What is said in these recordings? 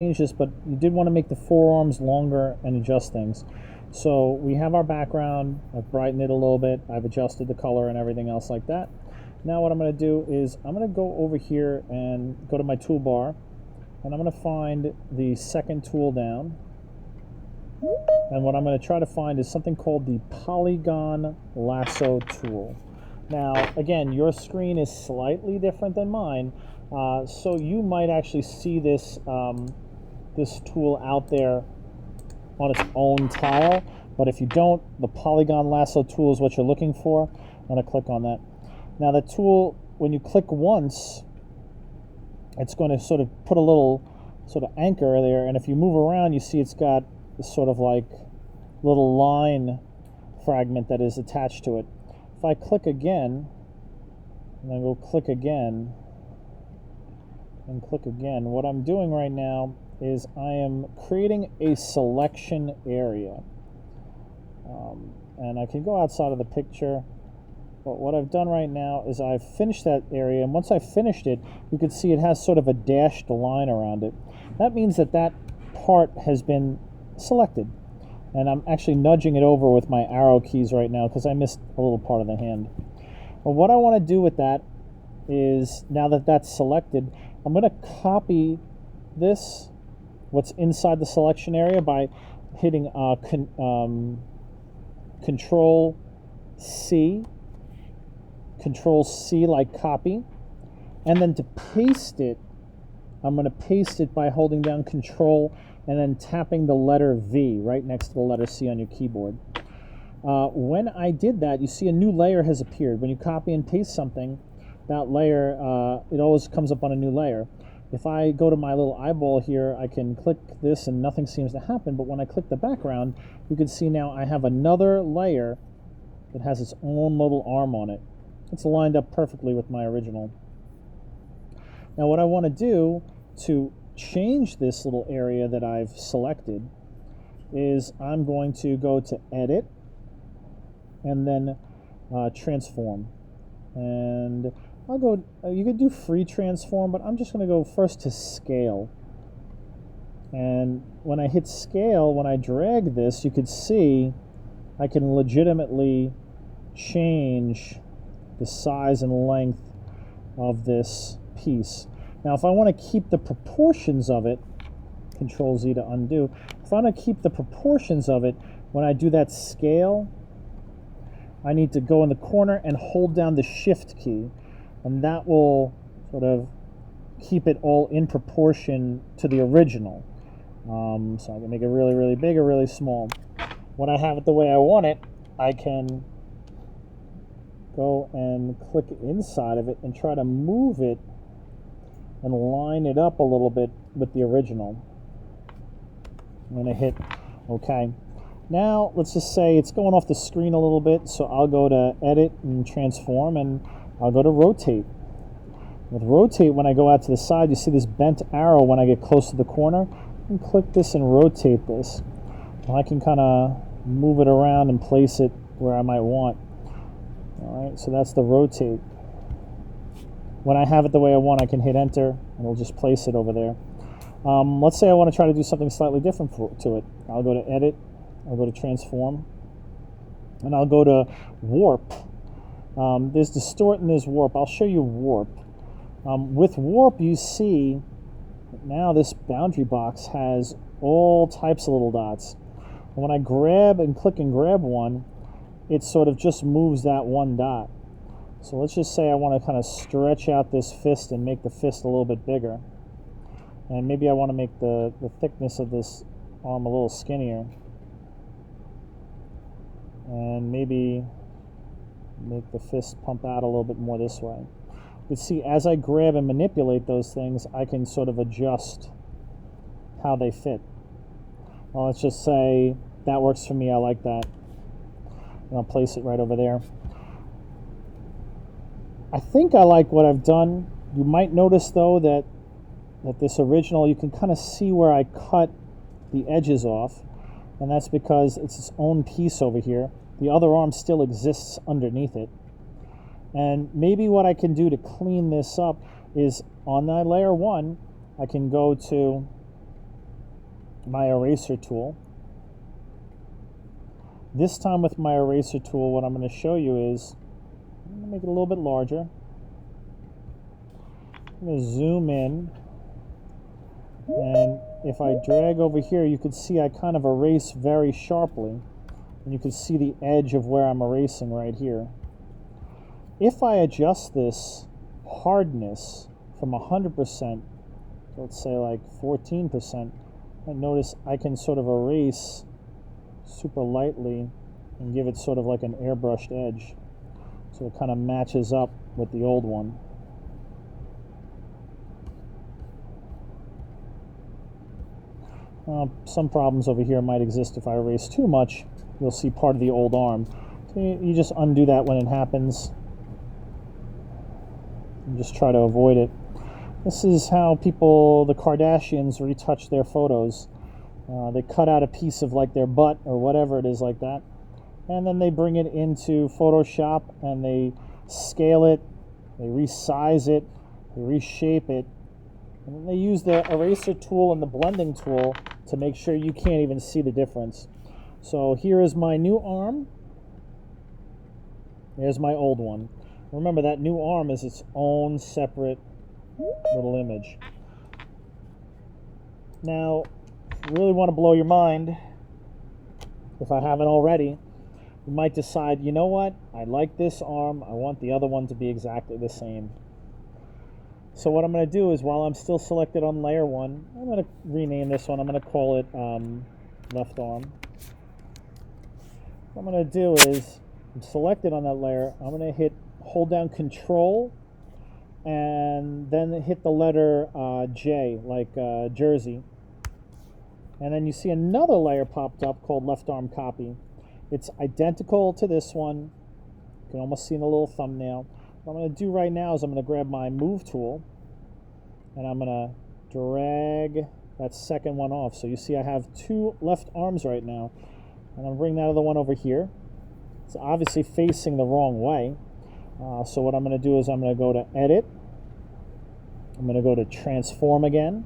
change this, but you did want to make the forearms longer and adjust things. So we have our background. I've brightened it a little bit. I've adjusted the color and everything else like that. Now what I'm going to do is I'm going to go over here and go to my toolbar, and I'm going to find the second tool down. And what I'm going to try to find is something called the Polygon Lasso tool. Now, again, your screen is slightly different than mine, so you might actually see this this tool out there on its own tile. But if you don't, the Polygon Lasso tool is what you're looking for. I'm going to click on that. Now, the tool, when you click once, it's going to sort of put a little sort of anchor there, and if you move around, you see it's got this sort of like little line fragment that is attached to it. If I click again, and then go click again, and click again, what I'm doing right now is I am creating a selection area. And I can go outside of the picture, but what I've done right now is I've finished that area, and once I've finished it, you can see it has sort of a dashed line around it. That means that that part has been selected, and I'm actually nudging it over with my arrow keys right now because I missed a little part of the hand. But what I want to do with that is, now that that's selected, I'm going to copy this, what's inside the selection area, by hitting Control C like copy, and then to paste it, I'm going to paste it by holding down Control and then tapping the letter V right next to the letter C on your keyboard. When I did that, you see a new layer has appeared. When you copy and paste something, that layer, it always comes up on a new layer. If I go to my little eyeball here, I can click this and nothing seems to happen, but when I click the background, you can see now I have another layer that has its own little arm on it. It's lined up perfectly with my original. Now what I want to do to change this little area that I've selected is I'm going to go to Edit and then Transform. And I'll go, you could do Free Transform, but I'm just going to go first to Scale. And when I hit Scale, when I drag this, you could see I can legitimately change the size and length of this piece. Now, if I want to keep the proportions of it, Control Z to undo. If I want to keep the proportions of it, when I do that scale, I need to go in the corner and hold down the Shift key, and that will sort of keep it all in proportion to the original. So I can make it really, really big or really small. When I have it the way I want it, I can go and click inside of it and try to move it and line it up a little bit with the original. I'm going to hit OK. Now, let's just say it's going off the screen a little bit, so I'll go to Edit and Transform, and I'll go to Rotate. With Rotate, when I go out to the side, you see this bent arrow when I get close to the corner. And click this and rotate this. And I can kind of move it around and place it where I might want. All right, so that's the rotate. When I have it the way I want, I can hit Enter, and it'll just place it over there. Let's say I want to try to do something slightly different to it. I'll go to Edit, I'll go to Transform, and I'll go to Warp. There's Distort and there's Warp. I'll show you Warp. With Warp, you see now this boundary box has all types of little dots. And when I grab and click and grab one, it sort of just moves that one dot. So let's just say I want to kind of stretch out this fist and make the fist a little bit bigger. And maybe I want to make the thickness of this arm a little skinnier. And maybe make the fist pump out a little bit more this way. You can see as I grab and manipulate those things, I can sort of adjust how they fit. Well, let's just say that works for me. I like that. And I'll place it right over there. I think I like what I've done. You might notice, though, that this original, you can kind of see where I cut the edges off. And that's because it's its own piece over here. The other arm still exists underneath it. And maybe what I can do to clean this up is on my layer 1, I can go to my eraser tool. This time with my eraser tool, what I'm going to show you is, I'm going to make it a little bit larger. I'm going to zoom in, and if I drag over here, you can see I kind of erase very sharply, and you can see the edge of where I'm erasing right here. If I adjust this hardness from 100%, let's say like 14%, and notice I can sort of erase super lightly and give it sort of like an airbrushed edge, so it kind of matches up with the old one. Some problems over here might exist if I erase too much. You'll see part of the old arm. So you just undo that when it happens and just try to avoid it. This is how people, the Kardashians, retouch their photos. They cut out a piece of like their butt or whatever it is like that, and then they bring it into Photoshop and they scale it, they resize it, they reshape it, and then they use the eraser tool and the blending tool to make sure you can't even see the difference. So here is my new arm. Here's my old one. Remember, that new arm is its own separate little image. Now, if you really want to blow your mind, if I haven't already, you might decide, you know what, I like this arm, I want the other one to be exactly the same. So what I'm going to do is, while I'm still selected on layer 1, I'm going to rename this one. I'm going to call it left arm. What I'm going to do is, I'm selected on that layer, I'm going to hold down Control, and then hit the letter J, like Jersey. And then you see another layer popped up called left arm copy. It's identical to this one. You can almost see in the little thumbnail. What I'm going to do right now is I'm going to grab my move tool and I'm going to drag that second one off. So you see I have two left arms right now. And I'll bring that other one over here. It's obviously facing the wrong way. So what I'm going to do is I'm going to go to Edit. I'm going to go to Transform again.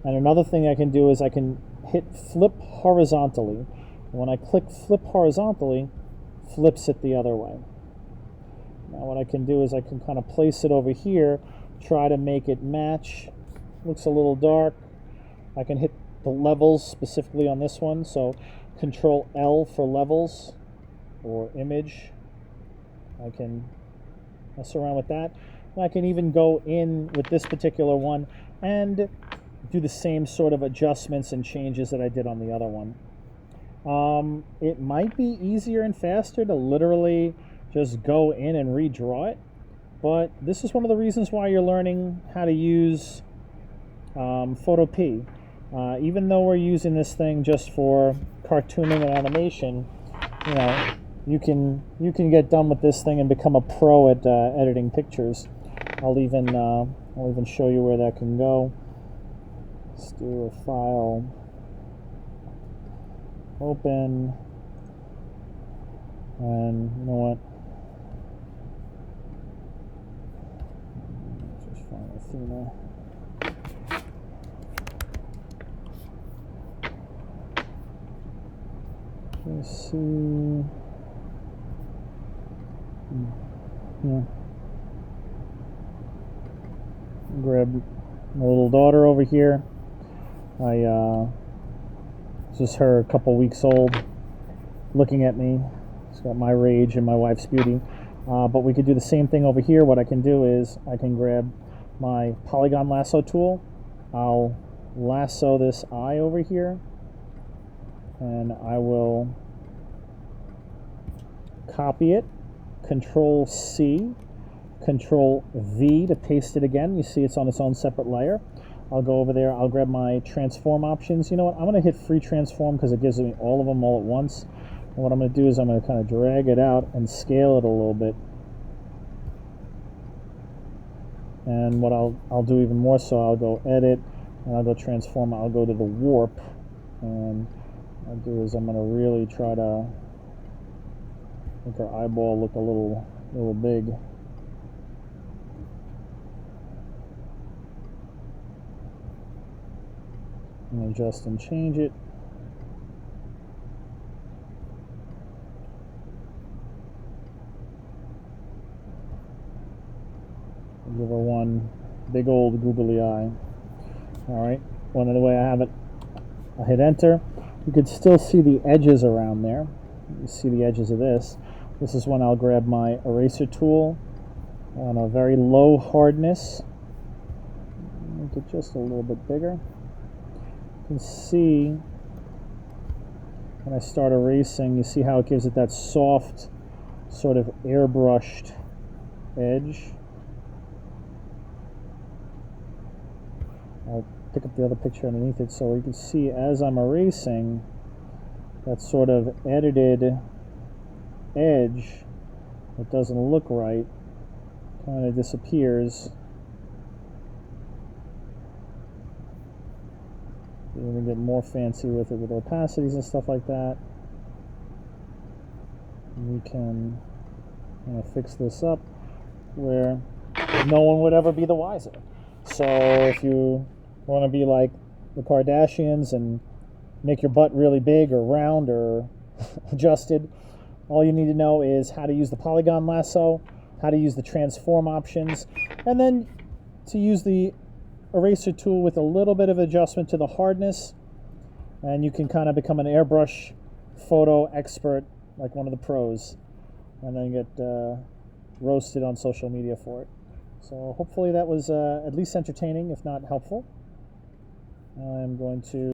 And another thing I can do is I can hit Flip horizontally. And when I click Flip horizontally, flips it the other way. Now what I can do is I can kind of place it over here, try to make it match. Looks a little dark. I can hit the levels specifically on this one, so Control L for levels or image. I can mess around with that. And I can even go in with this particular one and do the same sort of adjustments and changes that I did on the other one. It might be easier and faster to literally just go in and redraw it, but this is one of the reasons why you're learning how to use Photopea. Even though we're using this thing just for cartooning and animation, you know, you can get done with this thing and become a pro at editing pictures. I'll even show you where that can go. Let's do a file, open, and you know what? Just find a theme. Let's see. Yeah. Grab my little daughter over here. Just her a couple weeks old, looking at me. She's got my rage and my wife's beauty. But we could do the same thing over here. What I can do is I can grab my polygon lasso tool. I'll lasso this eye over here, and I will copy it. Control C, Control V to paste it again. You see it's on its own separate layer. I'll go over there, I'll grab my transform options. You know what, I'm going to hit free transform because it gives me all of them all at once. And what I'm going to do is I'm going to kind of drag it out and scale it a little bit. And what I'll do even more so, I'll go edit, and I'll go transform, I'll go to the warp. And what I'll do is I'm going to really try to make her eyeball look a little big. and adjust and change it. Give her one big old googly eye. Alright, one other way I have it, I hit enter. You could still see the edges around there. You see the edges of this. This is when I'll grab my eraser tool on a very low hardness. Make it just a little bit bigger. You can see when I start erasing, you see how it gives it that soft, sort of airbrushed edge. I'll pick up the other picture underneath it so you can see as I'm erasing, that sort of edited edge that doesn't look right kind of disappears. You're going to get more fancy with it with opacities and stuff like that. We can fix this up where no one would ever be the wiser. So if you want to be like the Kardashians and make your butt really big or round or adjusted, all you need to know is how to use the polygon lasso, how to use the transform options, and then to use the eraser tool with a little bit of adjustment to the hardness, and you can kind of become an airbrush photo expert like one of the pros, and then get roasted on social media for it. So hopefully that was at least entertaining, if not helpful. I'm going to